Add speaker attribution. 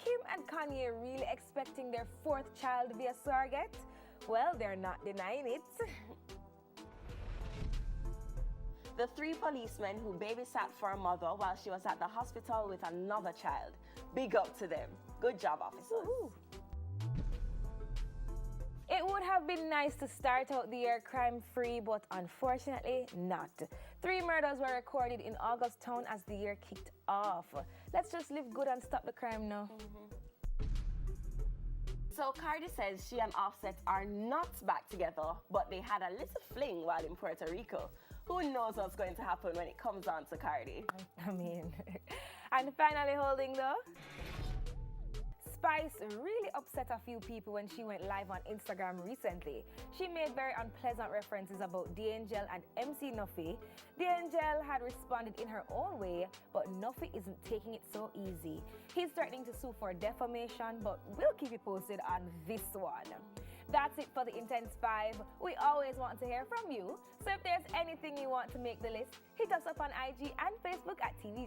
Speaker 1: Kim and Kanye really expecting their fourth child via surrogate? Well, they're not denying it.
Speaker 2: The 3 policemen who babysat for a mother while she was at the hospital with another child. Big up to them. Good job, officers.
Speaker 1: Ooh. It would have been nice to start out the year crime-free, but unfortunately not. 3 murders were recorded in August town as the year kicked off. Let's just live good and stop the crime now.
Speaker 2: So Cardi says she and Offset are not back together, but they had a little fling while in Puerto Rico. Who knows what's going to happen when it comes on to Cardi?
Speaker 1: I mean, and finally holding though. Spice really upset a few people when she went live on Instagram recently. She made very unpleasant references about D'Angel and MC Nuffy. D'Angel had responded in her own way, but Nuffy isn't taking it so easy. He's threatening to sue for defamation, but we'll keep you posted on this one. That's it for the Intense 5. We always want to hear from you. So if there's anything you want to make the list, hit us up on IG and Facebook at TV